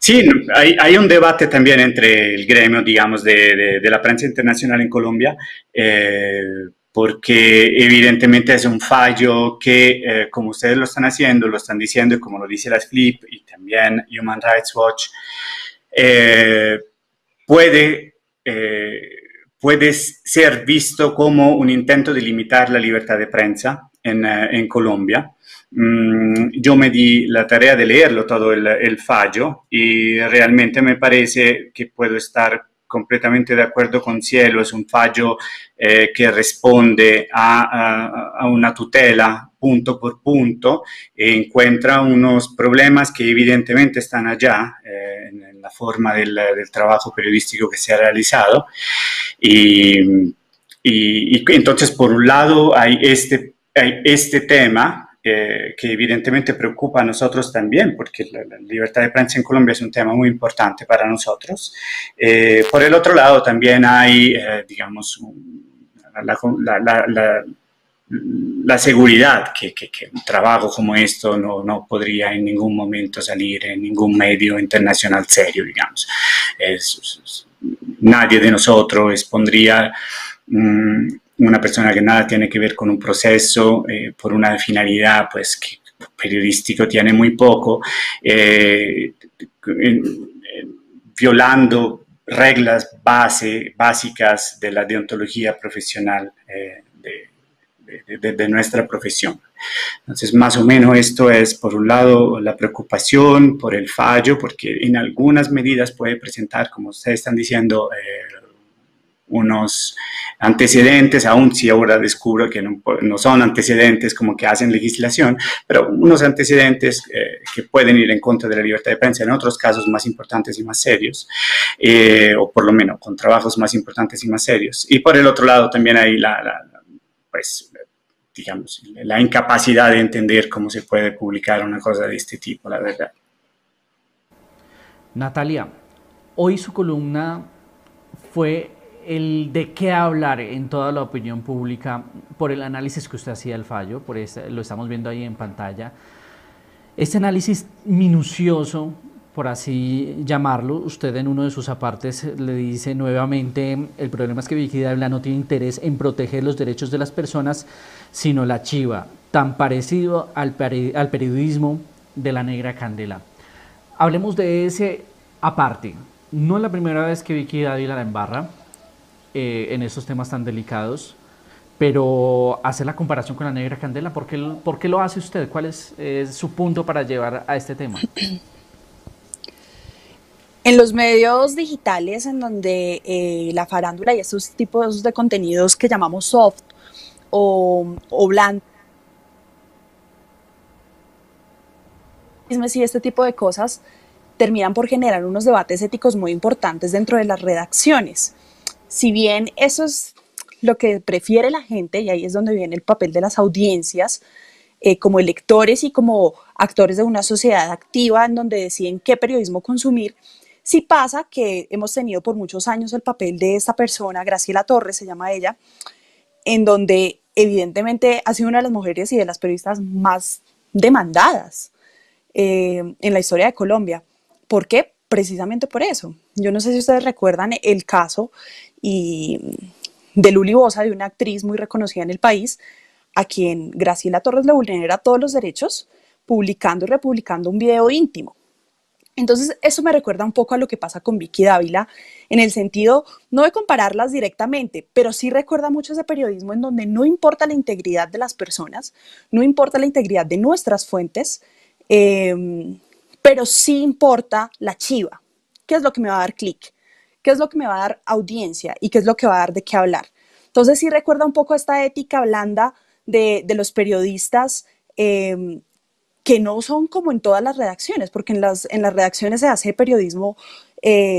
Sí, hay un debate también entre el gremio, digamos, de la prensa internacional en Colombia, porque evidentemente es un fallo que, como ustedes lo están haciendo, lo están diciendo, y como lo dice la SFLIP y también Human Rights Watch, eh, puede, eh, puede ser visto como un intento de limitar la libertad de prensa en Colombia. Yo me di la tarea de leerlo todo el fallo y realmente me parece que puedo estar completamente de acuerdo con Cielo, es un fallo que responde a una tutela punto por punto e encuentra unos problemas que evidentemente están allá en la forma del trabajo periodístico que se ha realizado y entonces por un lado hay este tema que evidentemente preocupa a nosotros también, porque la libertad de prensa en Colombia es un tema muy importante para nosotros. Por el otro lado también hay, digamos, la seguridad que un trabajo como esto no podría en ningún momento salir en ningún medio internacional serio, digamos. Nadie de nosotros expondría una persona que nada tiene que ver con un proceso por una finalidad pues que periodístico tiene muy poco, violando reglas básicas de la deontología profesional de nuestra profesión. Entonces, más o menos esto es, por un lado, la preocupación por el fallo, porque en algunas medidas puede presentar, como ustedes están diciendo, unos antecedentes, aún si ahora descubro que no son antecedentes como que hacen legislación, pero unos antecedentes que pueden ir en contra de la libertad de prensa en otros casos más importantes y más serios, o por lo menos con trabajos más importantes y más serios. Y por el otro lado también hay pues, digamos, la incapacidad de entender cómo se puede publicar una cosa de este tipo, la verdad. Natalia, hoy su columna fue el de qué hablar en toda la opinión pública por el análisis que usted hacía del fallo, lo estamos viendo ahí en pantalla. Este análisis minucioso, por así llamarlo, usted en uno de sus apartes le dice nuevamente, el problema es que Vicky Dávila no tiene interés en proteger los derechos de las personas, sino la chiva, tan parecido al periodismo de la Negra Candela. Hablemos de ese aparte. No es la primera vez que Vicky Dávila la embarra en estos temas tan delicados, pero hacer la comparación con la Negra Candela, ¿por qué lo hace usted? ¿Cuál es su punto para llevar a este tema? En los medios digitales en donde la farándula y estos tipos de contenidos que llamamos soft o bland y este tipo de cosas terminan por generar unos debates éticos muy importantes dentro de las redacciones. Si bien eso es lo que prefiere la gente, y ahí es donde viene el papel de las audiencias, como electores y como actores de una sociedad activa en donde deciden qué periodismo consumir, sí pasa que hemos tenido por muchos años el papel de esta persona, Graciela Torres se llama ella, en donde evidentemente ha sido una de las mujeres y de las periodistas más demandadas en la historia de Colombia. ¿Por qué? Precisamente por eso. Yo no sé si ustedes recuerdan el caso de Luli Boza, de una actriz muy reconocida en el país, a quien Graciela Torres le vulnera todos los derechos, publicando y republicando un video íntimo. Entonces, eso me recuerda un poco a lo que pasa con Vicky Dávila, en el sentido, no de compararlas directamente, pero sí recuerda mucho ese periodismo en donde no importa la integridad de las personas, no importa la integridad de nuestras fuentes, pero sí importa la chiva. ¿Qué es lo que me va a dar clic? ¿Qué es lo que me va a dar audiencia? ¿Y qué es lo que va a dar de qué hablar? Entonces sí recuerda un poco esta ética blanda de los periodistas que no son como en todas las redacciones, porque en las redacciones se hace periodismo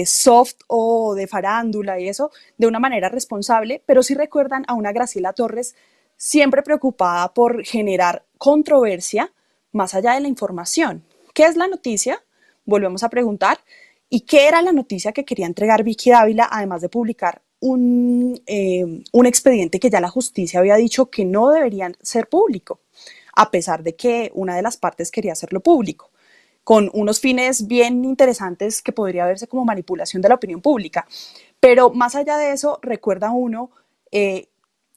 soft o de farándula y eso de una manera responsable, pero sí recuerdan a una Graciela Torres siempre preocupada por generar controversia más allá de la información. ¿Qué es la noticia? Volvemos a preguntar. ¿Y qué era la noticia que quería entregar Vicky Dávila, además de publicar un expediente que ya la justicia había dicho que no debería ser público, a pesar de que una de las partes quería hacerlo público? con unos fines bien interesantes que podría verse como manipulación de la opinión pública. Pero más allá de eso, recuerda uno que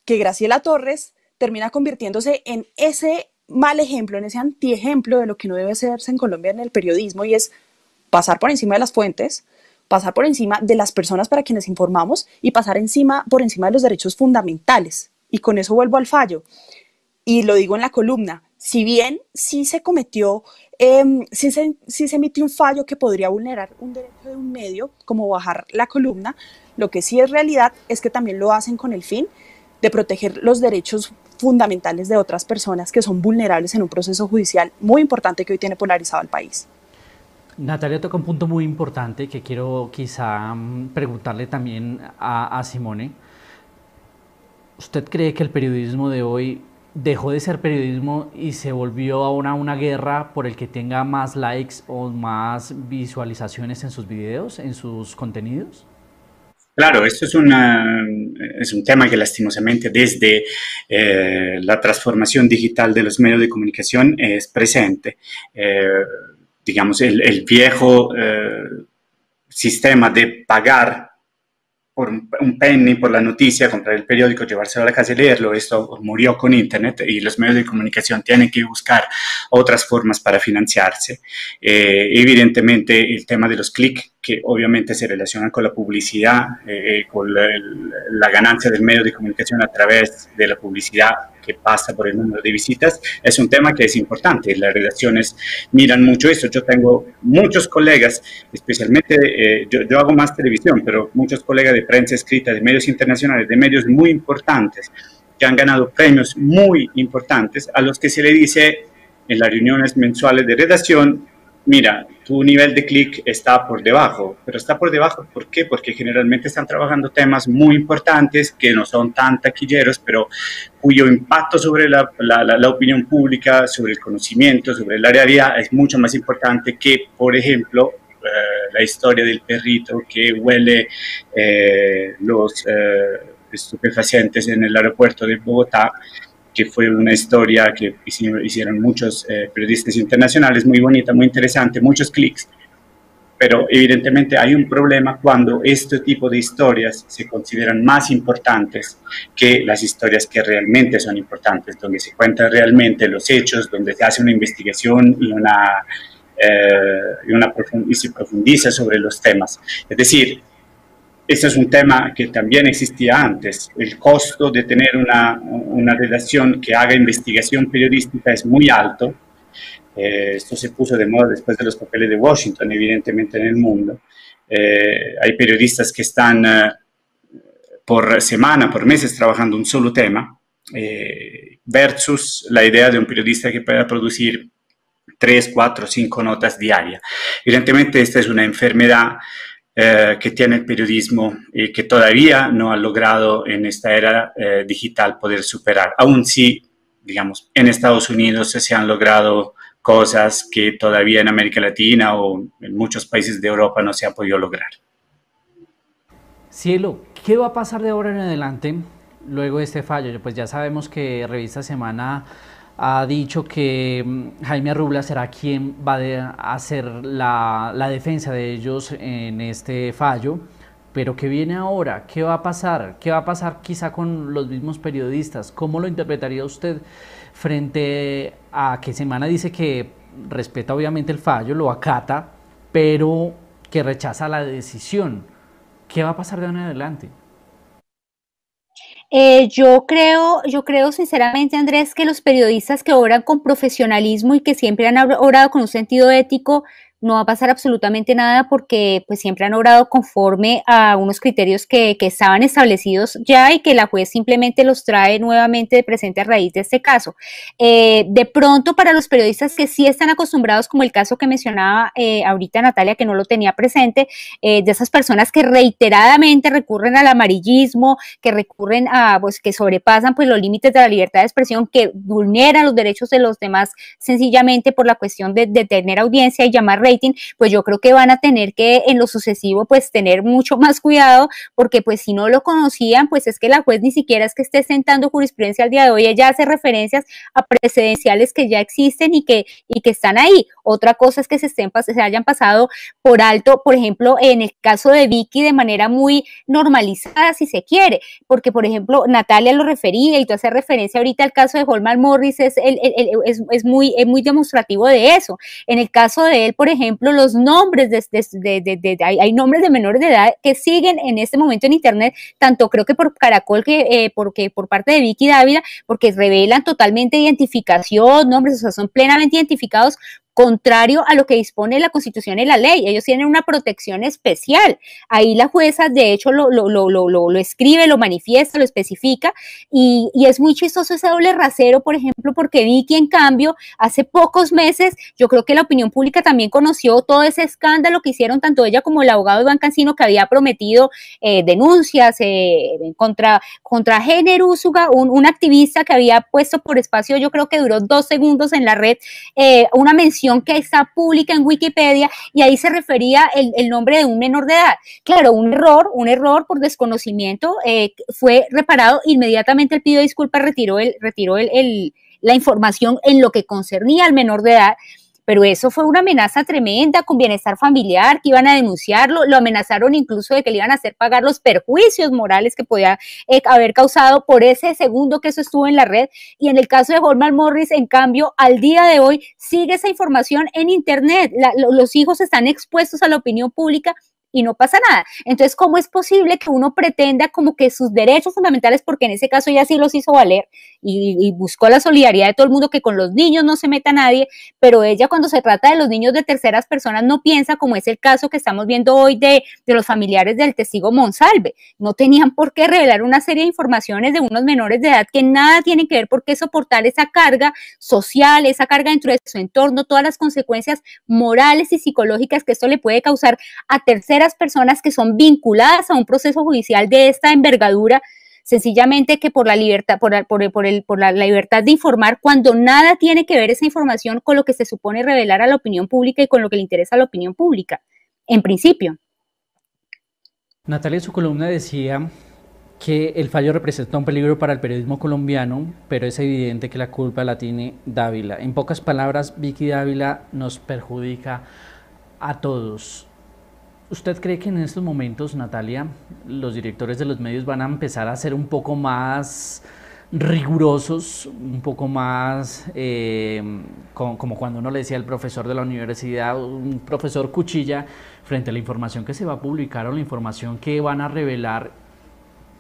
Graciela Torres termina convirtiéndose en ese mal ejemplo, en ese antiejemplo de lo que no debe hacerse en Colombia en el periodismo, y es pasar por encima de las fuentes, pasar por encima de las personas para quienes informamos y pasar por encima de los derechos fundamentales. Y con eso vuelvo al fallo. Y lo digo en la columna, si bien sí se cometió, sí se emitió un fallo que podría vulnerar un derecho de un medio, como bajar la columna, lo que sí es realidad es que también lo hacen con el fin de proteger los derechos fundamentales de otras personas que son vulnerables en un proceso judicial muy importante que hoy tiene polarizado al país. Natalia toca un punto muy importante que quiero quizá preguntarle también a Simone. ¿Usted cree que el periodismo de hoy dejó de ser periodismo y se volvió ahora una guerra por el que tenga más likes o más visualizaciones en sus videos, en sus contenidos? Claro, esto es un tema que lastimosamente desde la transformación digital de los medios de comunicación es presente. Digamos, el viejo sistema de pagar por un penny por la noticia, comprar el periódico, llevárselo a la casa y leerlo, esto murió con Internet y los medios de comunicación tienen que buscar otras formas para financiarse. Evidentemente el tema de los clics, que obviamente se relacionan con la publicidad, con la ganancia del medio de comunicación a través de la publicidad que pasa por el número de visitas, es un tema que es importante. Las redacciones miran mucho esto. Yo tengo muchos colegas, especialmente, yo hago más televisión, pero muchos colegas de prensa escrita, de medios internacionales, de medios muy importantes, que han ganado premios muy importantes, a los que se le dice en las reuniones mensuales de redacción: mira, tu nivel de clic está por debajo, pero está por debajo, ¿por qué? Porque generalmente están trabajando temas muy importantes que no son tan taquilleros, pero cuyo impacto sobre la opinión pública, sobre el conocimiento, sobre la realidad es mucho más importante que, por ejemplo, la historia del perrito que huele los estupefacientes en el aeropuerto de Bogotá, que fue una historia que hicieron muchos periodistas internacionales, muy bonita, muy interesante, muchos clics. Pero evidentemente hay un problema cuando este tipo de historias se consideran más importantes que las historias que realmente son importantes, donde se cuentan realmente los hechos, donde se hace una investigación y se profundiza sobre los temas. Es decir, este es un tema que también existía antes. El costo de tener una redacción que haga investigación periodística es muy alto. Esto se puso de moda después de los papeles de Washington, evidentemente, en el mundo. Hay periodistas que están por semana, por meses, trabajando un solo tema, versus la idea de un periodista que pueda producir 3, 4, 5 notas diarias. Evidentemente, esta es una enfermedad que tiene el periodismo y que todavía no ha logrado en esta era digital poder superar, aun si, digamos, en Estados Unidos se han logrado cosas que todavía en América Latina o en muchos países de Europa no se ha podido lograr. Cielo, ¿qué va a pasar de ahora en adelante luego de este fallo? Pues ya sabemos que Revista Semana ha dicho que Jaime Arrubla será quien va a hacer la defensa de ellos en este fallo, pero ¿qué viene ahora? ¿Qué va a pasar? ¿Qué va a pasar quizá con los mismos periodistas? ¿Cómo lo interpretaría usted frente a que Semana dice que respeta obviamente el fallo, lo acata, pero que rechaza la decisión? ¿Qué va a pasar de ahora en adelante? Yo creo sinceramente, Andrés, que los periodistas que obran con profesionalismo y que siempre han obrado con un sentido ético, no va a pasar absolutamente nada porque pues siempre han obrado conforme a unos criterios que estaban establecidos ya y que la juez simplemente los trae nuevamente de presente a raíz de este caso. De pronto para los periodistas que sí están acostumbrados, como el caso que mencionaba ahorita Natalia, que no lo tenía presente, de esas personas que reiteradamente recurren al amarillismo, que recurren a, pues que sobrepasan pues los límites de la libertad de expresión, que vulneran los derechos de los demás sencillamente por la cuestión de tener audiencia y llamar rating, pues yo creo que van a tener que en lo sucesivo pues tener mucho más cuidado, porque pues si no lo conocían, pues es que la juez ni siquiera es que esté sentando jurisprudencia al día de hoy, ella hace referencias a precedenciales que ya existen y que están ahí. Otra cosa es que se hayan pasado por alto, por ejemplo, en el caso de Vicky, de manera muy normalizada, si se quiere, porque, por ejemplo, Natalia lo refería y tú haces referencia ahorita al caso de Holman Morris, es muy demostrativo de eso. En el caso de él, por ejemplo, los nombres hay nombres de menores de edad que siguen en este momento en Internet, tanto creo que por Caracol porque por parte de Vicky Dávila, porque revelan totalmente identificación, nombres, o sea, son plenamente identificados, contrario a lo que dispone la Constitución y la ley. Ellos tienen una protección especial. Ahí la jueza, de hecho, lo escribe, lo manifiesta, lo especifica, y es muy chistoso ese doble rasero, por ejemplo, porque Vicky, en cambio, hace pocos meses, yo creo que la opinión pública también conoció todo ese escándalo que hicieron tanto ella como el abogado Iván Cancino, que había prometido denuncias contra Género Úsuga, un activista que había puesto por espacio, yo creo que duró 2 segundos en la red, una mención que está pública en Wikipedia, y ahí se refería el nombre de un menor de edad. Claro, un error por desconocimiento, fue reparado, inmediatamente él pidió disculpas, retiró la información en lo que concernía al menor de edad, pero eso fue una amenaza tremenda con Bienestar Familiar, que iban a denunciarlo, lo amenazaron incluso de que le iban a hacer pagar los perjuicios morales que podía haber causado por ese segundo que eso estuvo en la red. Y en el caso de Holman Morris, en cambio, al día de hoy sigue esa información en Internet, los hijos están expuestos a la opinión pública y no pasa nada. Entonces, ¿cómo es posible que uno pretenda como que sus derechos fundamentales, porque en ese caso ella sí los hizo valer y buscó la solidaridad de todo el mundo, que con los niños no se meta nadie, pero ella, cuando se trata de los niños de terceras personas, no piensa, como es el caso que estamos viendo hoy de los familiares del testigo Monsalve? No tenían por qué revelar una serie de informaciones de unos menores de edad que nada tienen que ver, por qué soportar esa carga social, esa carga dentro de su entorno, todas las consecuencias morales y psicológicas que esto le puede causar a terceras personas que son vinculadas a un proceso judicial de esta envergadura, sencillamente que por la libertad, la libertad de informar, cuando nada tiene que ver esa información con lo que se supone revelar a la opinión pública y con lo que le interesa a la opinión pública, en principio. Natalia, en su columna decía que el fallo representa un peligro para el periodismo colombiano, pero es evidente que la culpa la tiene Dávila. En pocas palabras, Vicky Dávila nos perjudica a todos. ¿Usted cree que en estos momentos, Natalia, los directores de los medios van a empezar a ser un poco más rigurosos, un poco más, como cuando uno le decía al profesor de la universidad, un profesor cuchilla, frente a la información que se va a publicar o la información que van a revelar,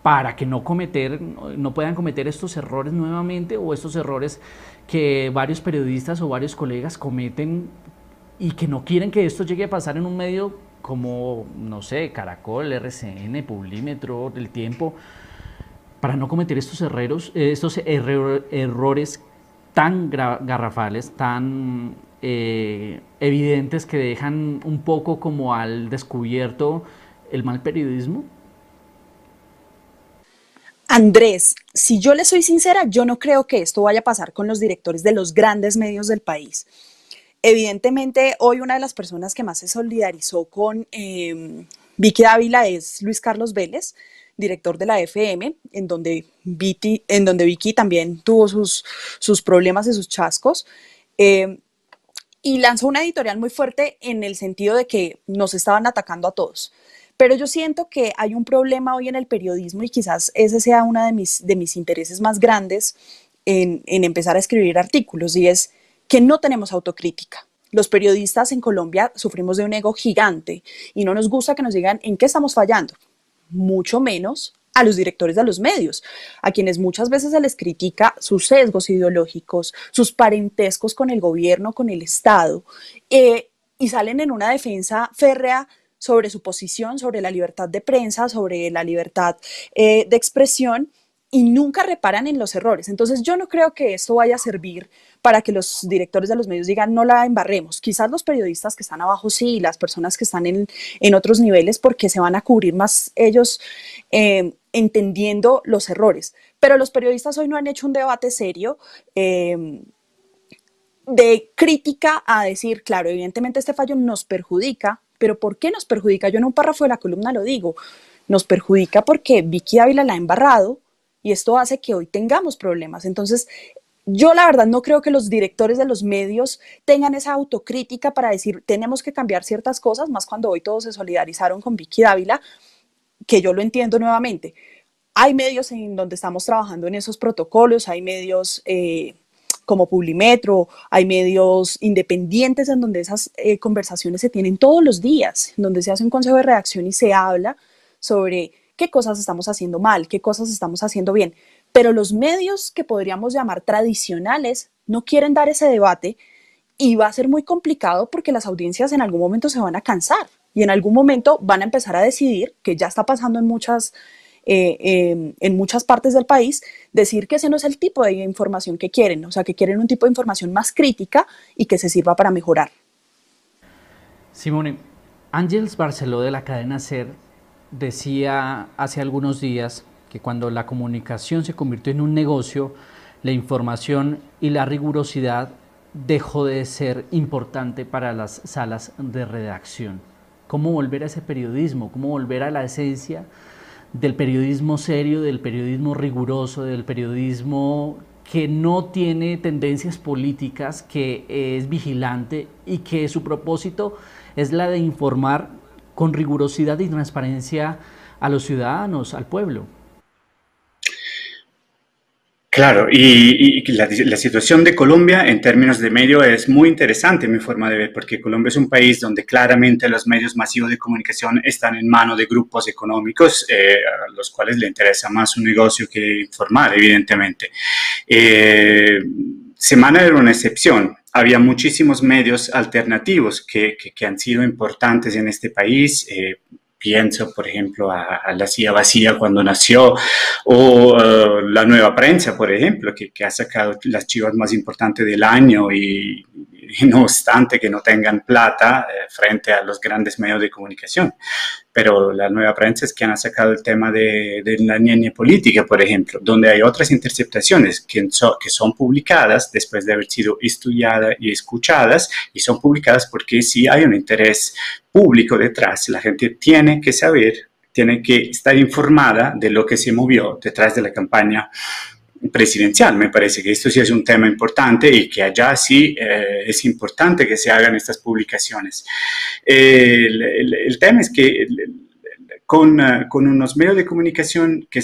para que no puedan cometer estos errores nuevamente, o estos errores que varios periodistas o varios colegas cometen y que no quieren que esto llegue a pasar en un medio como, no sé, Caracol, RCN, Publímetro, El Tiempo, para no cometer estos errores tan garrafales, tan evidentes, que dejan un poco como al descubierto el mal periodismo? Andrés, si yo le soy sincera, yo no creo que esto vaya a pasar con los directores de los grandes medios del país. Evidentemente, hoy una de las personas que más se solidarizó con Vicky Dávila es Luis Carlos Vélez, director de la FM, en donde Vicky también tuvo sus problemas y sus chascos, y lanzó una editorial muy fuerte en el sentido de que nos estaban atacando a todos. Pero yo siento que hay un problema hoy en el periodismo, y quizás ese sea uno de mis intereses más grandes en empezar a escribir artículos, y es que no tenemos autocrítica. Los periodistas en Colombia sufrimos de un ego gigante y no nos gusta que nos digan en qué estamos fallando, mucho menos a los directores de los medios, a quienes muchas veces se les critica sus sesgos ideológicos, sus parentescos con el gobierno, con el Estado, y salen en una defensa férrea sobre su posición, sobre la libertad de prensa, sobre la libertad de expresión, y nunca reparan en los errores. Entonces yo no creo que esto vaya a servir para que los directores de los medios digan no la embarremos. Quizás los periodistas que están abajo sí, las personas que están en otros niveles, porque se van a cubrir más ellos entendiendo los errores. Pero los periodistas hoy no han hecho un debate serio de crítica a decir, claro, evidentemente este fallo nos perjudica, pero ¿por qué nos perjudica? Yo en un párrafo de la columna lo digo, nos perjudica porque Vicky Dávila la ha embarrado y esto hace que hoy tengamos problemas. Entonces, yo la verdad no creo que los directores de los medios tengan esa autocrítica para decir tenemos que cambiar ciertas cosas, más cuando hoy todos se solidarizaron con Vicky Dávila, que yo lo entiendo nuevamente. Hay medios en donde estamos trabajando en esos protocolos, hay medios como Publimetro, hay medios independientes en donde esas conversaciones se tienen todos los días, en donde se hace un consejo de redacción y se habla sobre qué cosas estamos haciendo mal, qué cosas estamos haciendo bien. Pero los medios que podríamos llamar tradicionales no quieren dar ese debate y va a ser muy complicado porque las audiencias en algún momento se van a cansar y en algún momento van a empezar a decidir, que ya está pasando en muchas partes del país, decir que ese no es el tipo de información que quieren, o sea, que quieren un tipo de información más crítica y que se sirva para mejorar. Simone, Ángels Barceló de la cadena SER decía hace algunos días que cuando la comunicación se convirtió en un negocio, la información y la rigurosidad dejó de ser importante para las salas de redacción. ¿Cómo volver a ese periodismo? ¿Cómo volver a la esencia del periodismo serio, del periodismo riguroso, del periodismo que no tiene tendencias políticas, que es vigilante y que su propósito es la de informar con rigurosidad y transparencia a los ciudadanos, al pueblo? Claro, y la situación de Colombia en términos de medio es muy interesante, en mi forma de ver, porque Colombia es un país donde claramente los medios masivos de comunicación están en manos de grupos económicos a los cuales le interesa más un negocio que informar, evidentemente. Semana era una excepción. Había muchísimos medios alternativos que han sido importantes en este país. Pienso, por ejemplo, a La Silla Vacía cuando nació, o La Nueva Prensa, por ejemplo, que ha sacado las chivas más importantes del año y no obstante que no tengan plata frente a los grandes medios de comunicación. Pero La Nueva Prensa es quien ha sacado el tema de la ñeñe política, por ejemplo, donde hay otras interceptaciones que son publicadas después de haber sido estudiadas y escuchadas, y son publicadas porque sí hay un interés público detrás. La gente tiene que saber, tiene que estar informada de lo que se movió detrás de la campaña presidencial. Me parece que esto sí es un tema importante y que allá sí es importante que se hagan estas publicaciones. El tema es que con unos medios de comunicación que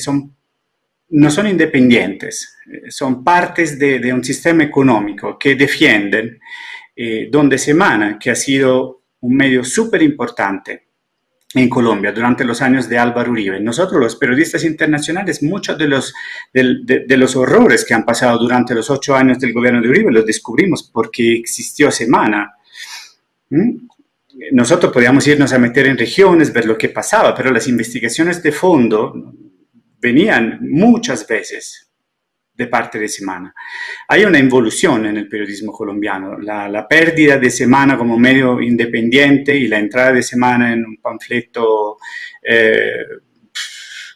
no son independientes, son partes de un sistema económico que defienden, donde Semana, que ha sido un medio súper importante en Colombia durante los años de Álvaro Uribe. Nosotros, los periodistas internacionales, muchos de los horrores que han pasado durante los 8 años del gobierno de Uribe los descubrimos porque existió Semana. Nosotros podíamos irnos a meter en regiones, ver lo que pasaba, pero las investigaciones de fondo venían muchas veces de parte de Semana. Hay una involución en el periodismo colombiano. La pérdida de Semana como medio independiente y la entrada de Semana en un panfleto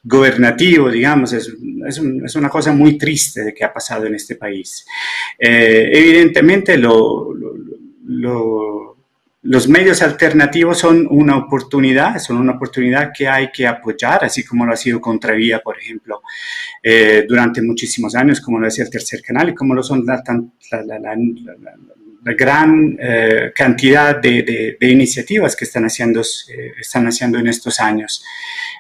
gubernativo, digamos, es una cosa muy triste de que ha pasado en este país. Evidentemente, los medios alternativos son una oportunidad que hay que apoyar, así como lo ha sido Contravía, por ejemplo, durante muchísimos años, como lo hacía el Tercer Canal y como lo son la gran cantidad de iniciativas que están haciendo en estos años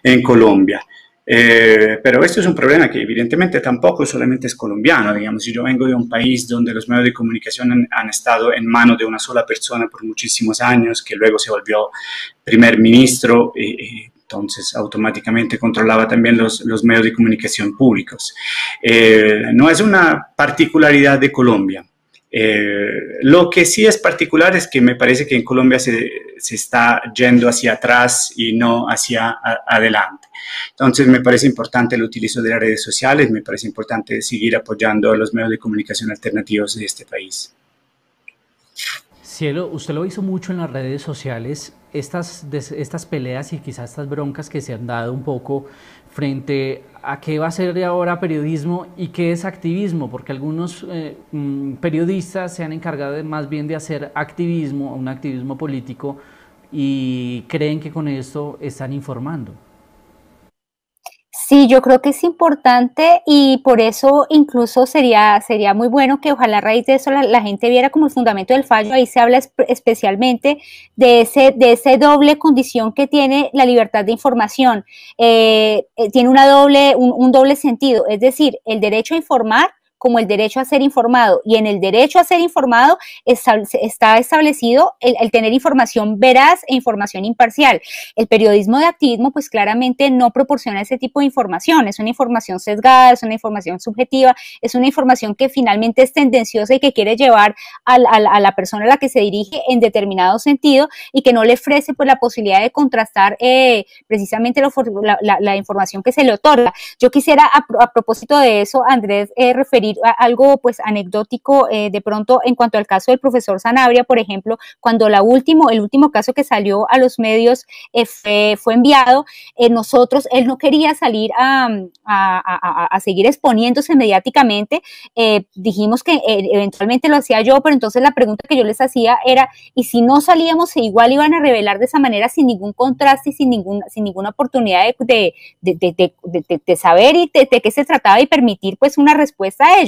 en Colombia. Pero esto es un problema que evidentemente tampoco solamente es colombiano. Digamos, si yo vengo de un país donde los medios de comunicación han estado en manos de una sola persona por muchísimos años, que luego se volvió primer ministro, entonces automáticamente controlaba también los medios de comunicación públicos. No es una particularidad de Colombia. Lo que sí es particular es que me parece que en Colombia se está yendo hacia atrás y no hacia adelante. Entonces me parece importante el utilizo de las redes sociales, me parece importante seguir apoyando a los medios de comunicación alternativos de este país. Cielo, usted lo hizo mucho en las redes sociales, estas peleas y quizás estas broncas que se han dado un poco frente a qué va a ser de ahora periodismo y qué es activismo, porque algunos periodistas se han encargado más bien de hacer activismo, un activismo político, y creen que con esto están informando. Sí, yo creo que es importante y por eso incluso sería muy bueno que ojalá a raíz de eso la gente viera como el fundamento del fallo. Ahí se habla especialmente de ese doble condición que tiene la libertad de información. Tiene un doble sentido, es decir, el derecho a informar como el derecho a ser informado. Y en el derecho a ser informado está establecido el tener información veraz e información imparcial. El periodismo de activismo, pues claramente no proporciona ese tipo de información. Es una información sesgada, es una información subjetiva, es una información que finalmente es tendenciosa y que quiere llevar a la persona a la que se dirige en determinado sentido y que no le ofrece pues la posibilidad de contrastar precisamente la información que se le otorga. Yo quisiera, a propósito de eso, Andrés, referir algo pues anecdótico de pronto en cuanto al caso del profesor Sanabria, por ejemplo, cuando el último caso que salió a los medios fue enviado, él no quería salir a seguir exponiéndose mediáticamente, dijimos que eventualmente lo hacía yo, pero entonces la pregunta que yo les hacía era, ¿y si no salíamos igual iban a revelar de esa manera sin ningún contraste y sin ninguna oportunidad de saber y de qué se trataba y permitir pues una respuesta a ello?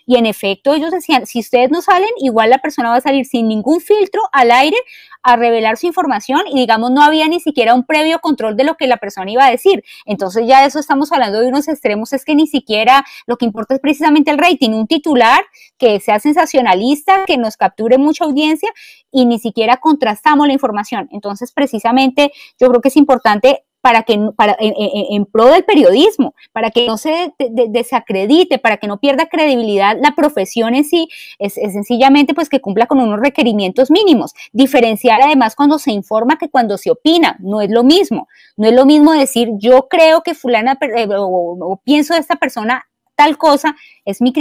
Y en efecto ellos decían, si ustedes no salen, igual la persona va a salir sin ningún filtro al aire a revelar su información y digamos no había ni siquiera un previo control de lo que la persona iba a decir. Entonces ya de eso estamos hablando de unos extremos, es que ni siquiera lo que importa es precisamente el rating, un titular que sea sensacionalista, que nos capture mucha audiencia y ni siquiera contrastamos la información. Entonces precisamente yo creo que es importante en pro del periodismo, para que no se desacredite, para que no pierda credibilidad la profesión en sí, es sencillamente pues que cumpla con unos requerimientos mínimos. Diferenciar además cuando se informa que cuando se opina, no es lo mismo. No es lo mismo decir yo creo que fulana o pienso de esta persona tal cosa,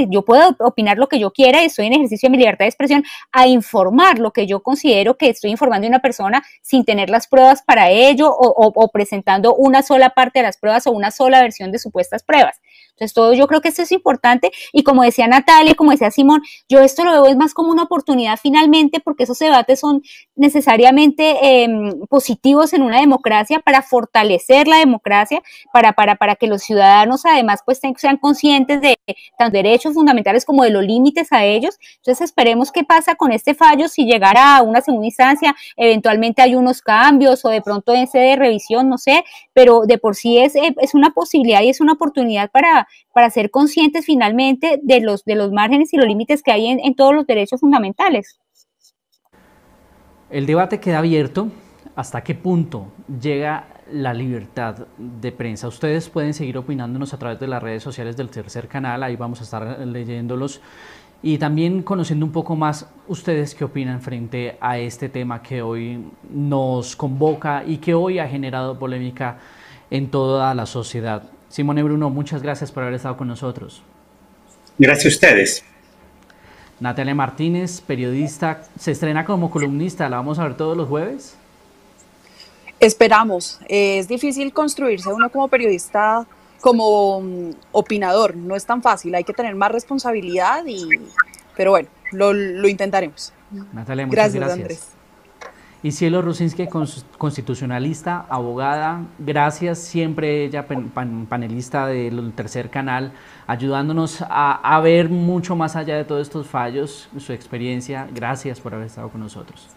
yo puedo opinar lo que yo quiera y estoy en ejercicio de mi libertad de expresión, a informar lo que yo considero que estoy informando de una persona sin tener las pruebas para ello o presentando una sola parte de las pruebas o una sola versión de supuestas pruebas. Entonces, yo creo que esto es importante y como decía Natalia, como decía Simón, yo esto lo veo es más como una oportunidad finalmente porque esos debates son necesariamente positivos en una democracia para fortalecer la democracia, para que los ciudadanos además pues sean conscientes de tanto derechos fundamentales como de los límites a ellos. Entonces esperemos qué pasa con este fallo, si llegara a una segunda instancia, eventualmente hay unos cambios o de pronto en sede de revisión, no sé, pero de por sí es una posibilidad y es una oportunidad para ser conscientes finalmente de los márgenes y los límites que hay en todos los derechos fundamentales. El debate queda abierto. ¿Hasta qué punto llega la libertad de prensa? Ustedes pueden seguir opinándonos a través de las redes sociales del Tercer Canal, ahí vamos a estar leyéndolos y también conociendo un poco más ustedes qué opinan frente a este tema que hoy nos convoca y que hoy ha generado polémica en toda la sociedad. Simone Bruno, muchas gracias por haber estado con nosotros. Gracias a ustedes. Natalia Martínez, periodista, se estrena como columnista, ¿la vamos a ver todos los jueves? Esperamos. Es difícil construirse uno como periodista, como opinador. No es tan fácil. Hay que tener más responsabilidad, pero bueno, lo intentaremos. Natalia, muchas gracias. Andrés. Y Cielo Rusinski, constitucionalista, abogada, gracias, siempre ella panelista del Tercer Canal, ayudándonos a ver mucho más allá de todos estos fallos, su experiencia. Gracias por haber estado con nosotros.